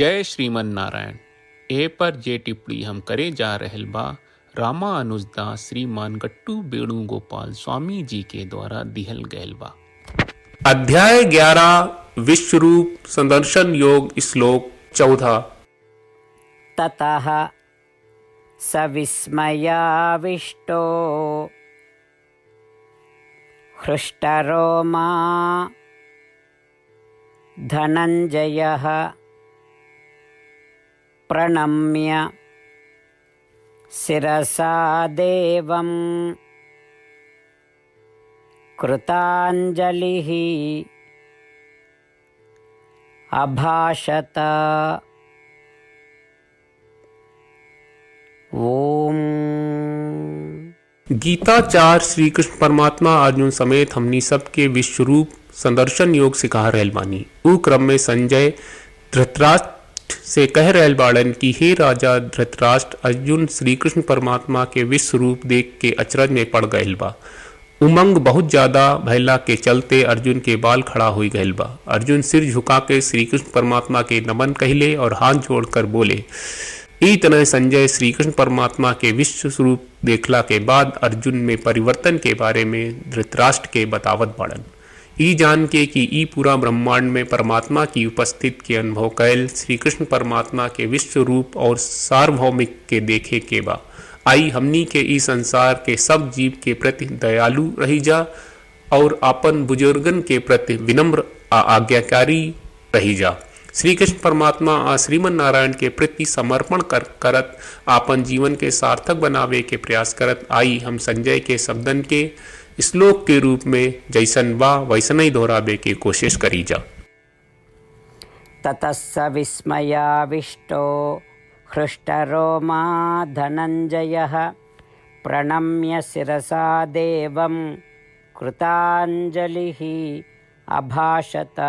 जय श्रीमन नारायण। ए पर जे टिप्पणी हम करे जा रहल बा रामानुजदास श्रीमान गट्टू वेणुगोपाल स्वामी जी के द्वारा दिहल गयल बा। अध्याय 11 विश्वरूप संदर्शन योग श्लोक 14। ततः स विस्मयाविष्टो हृष्टरोमा धनञ्जयः प्रणम्य शिरसा देवं कृताञ्जलिः अभाषत। ओम। गीताचार्य श्री कृष्ण परमात्मा अर्जुन समेत हमनी सबके विश्वरूप संदर्शन योग सिखा रहल बानी। ऊ क्रम में संजय धृतराष्ट्र से कह रहल बाड़न कि हे राजा धृतराष्ट्र, अर्जुन श्री कृष्ण परमात्मा के विश्व रूप देख के अचरज में पड़ गयल बा। उमंग बहुत ज्यादा भैला के चलते अर्जुन के बाल खड़ा हुई गयल बा। अर्जुन सिर झुका के श्री कृष्ण परमात्मा के नमन कहले और हाथ जोड़कर बोले। ई तरह संजय श्री कृष्ण परमात्मा के विश्व स्वरूप देखला के बाद अर्जुन में परिवर्तन के बारे में धृतराष्ट्र के बतावत बाड़न। ई जान के कि ई पूरा ब्रह्मांड में परमात्मा की उपस्थिति के अनुभव कैल श्री कृष्ण परमात्मा के विश्व रूप और सार्वभौमिक के देखे के बा। आई हमनी के ई संसार के सब जीव के प्रति दयालु रही जा और अपन बुजुर्गन के प्रति विनम्र आज्ञाकारी रही जा। श्री कृष्ण परमात्मा आ श्रीमन नारायण के प्रति समर्पण करत आपन जीवन के सार्थक बनावे के प्रयास करत आई हम संजय के शब्दन के श्लोक के रूप में जैसन बा वैसन ही दोहरावे के कोशिश करी जा। ततः स विस्मयाविष्टो हृष्टरोमा धनञ्जयः प्रणम्य शिरसा देवं कृताञ्जलिः अभाषत।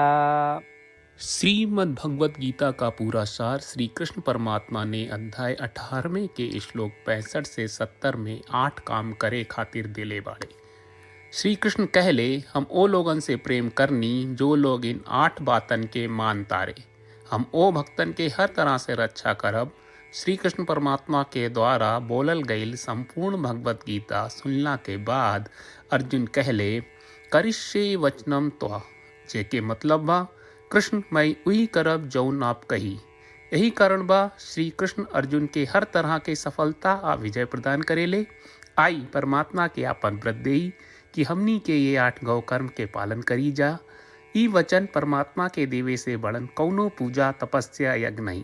श्रीमद् भगवत गीता का पूरा सार श्री कृष्ण परमात्मा ने अध्याय 18वें के श्लोक 65 से 70 में 8 काम करे खातिर दिले बाड़े। श्री कृष्ण कहले, हम ओ लोगन से प्रेम करनी जो लोग इन 8 बातन के मान तारे। हम ओ भक्तन के हर तरह से रक्षा करब। श्री कृष्ण परमात्मा के द्वारा बोलल गईल संपूर्ण भगवत गीता सुनला के बाद अर्जुन कहले, करिष्ये वचनम त्वा, जेके मतलब बा कृष्ण मैं उही करब जौन आप कही। यही कारण बा श्री कृष्ण अर्जुन के हर तरह के सफलता आ विजय प्रदान करेले। आई परमात्मा के आपन व्रत देई कि हमनी के ये 8 गौ कर्म के पालन करी जा। ई वचन परमात्मा के देवे से बड़न कौनो पूजा तपस्या यज्ञ नहीं।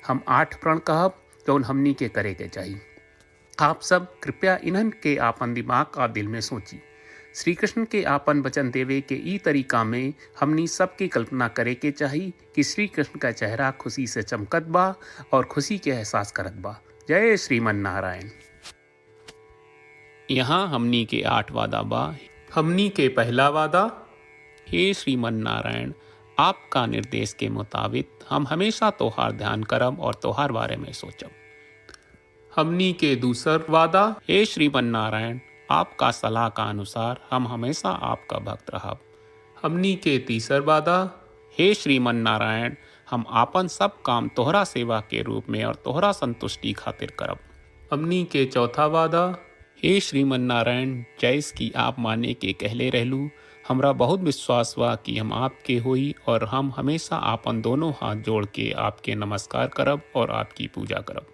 हम 8 प्रण कहब जौन हमनी के करे के चाहिए। आप सब कृपया इन्हन के आपन दिमाग और दिल में सोची। श्री कृष्ण के आपन वचन देवे के ई तरीका में हमनी सबकी कल्पना करे के चाहिए कि श्री कृष्ण का चेहरा खुशी से चमकत बा और खुशी के एहसास करत बा। जय श्रीमन नारायण। यहाँ हमनी के 8 वादा बा। हमनी के पहला वादा, हे श्रीमन नारायण, आपका निर्देश के मुताबिक हम हमेशा तोहार ध्यान करब और तोहार बारे में सोचब। हमनी के दूसर वादा, हे श्रीमन नारायण, आपका सलाह का अनुसार हम हमेशा आपका भक्त रहब। हमनी के तीसर वादा, हे श्रीमन नारायण, हम आपन सब काम तोहरा सेवा के रूप में और तोहरा संतुष्टि खातिर करब। हमनी के चौथा वादा, हे श्रीमन नारायण, जैस की आप माने के कहले रहलू, हमरा बहुत विश्वास बा कि हम आपके होई और हम हमेशा आपन दोनों हाथ जोड़ के आपके नमस्कार करब और आपकी पूजा करब।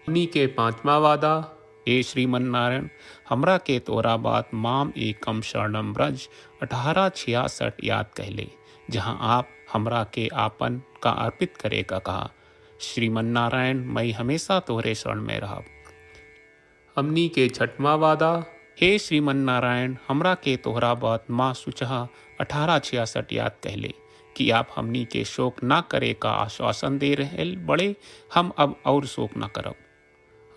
हमनी के पांचवा वादा, हे श्रीमन नारायण, हमरा के तोरा बात माम एकम शरणम ब्रज 1866 याद कहले, जहाँ आप हमरा के आपन का अर्पित करे का कहा। श्रीमन नारायण, मैं हमेशा तोहरे शरण में रहब। हमनी के छठवां वादा, हे श्रीमन नारायण, हमरा के तोहरा बात माँ सुचहा 1866 याद कहले कि आप हमनी के शोक ना करे का आश्वासन दे रहे बड़े, हम अब और शोक ना करब।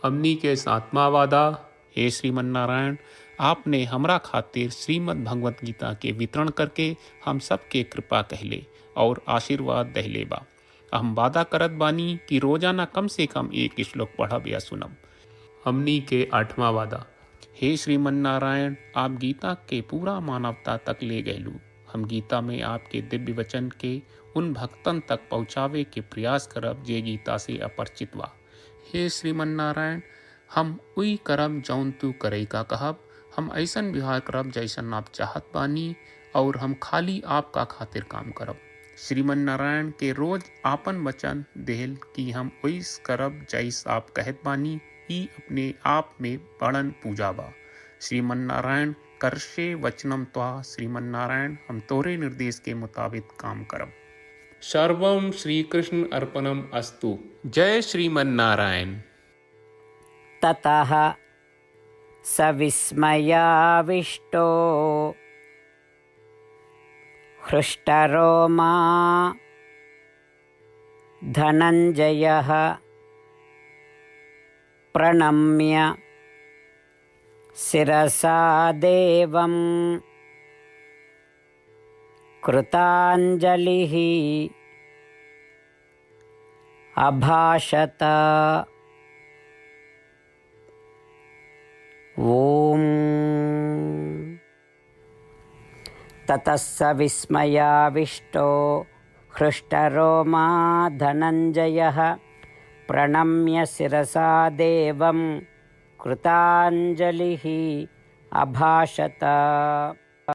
हमनी के 7वां वादा, हे श्रीमन नारायण, आपने हमरा खातिर श्रीमद् भगवत गीता के वितरण करके हम सबके कृपा कहले और आशीर्वाद दहले बा। हम वादा करत बानी कि रोजाना कम से कम 1 श्लोक पढ़ब या सुनब। हमनी के 8वां वादा, हे श्रीमन नारायण, आप गीता के पूरा मानवता तक ले गयलू। हम गीता में आपके दिव्य वचन के उन भक्तन तक पहुँचावे के प्रयास करब जे गीता से अपरिचित बा। हे श्रीमन नारायण, हम उई करब जौन तू करे का कहब, हम ऐसन व्यवहार करब जैसन आप चाहत बानी, और हम खाली आपका खातिर काम करब। श्रीमन नारायण के रोज आपन वचन देहल कि हम ओइस करब जैस आप कहत बानी, ई अपने आप में बड़न पूजा बा। श्रीमन नारायण करशे वचनम त्वा, श्रीमन नारायण हम तोरे निर्देश के मुताबिक काम करब। सर्वम श्री कृष्ण अर्पणम अस्तु। जय श्रीमन नारायण। ततः स विस्मयाविष्टो हृष्टरोमा धनञ्जयः प्रणम्य शिरसा देवं कृताञ्जलिः अभाषत। ॐ ततः स विस्मयाविष्टो हृष्टरोमा धनञ्जयः प्रणम्य शिरसा देवं कृताञ्जलिः अभाषत।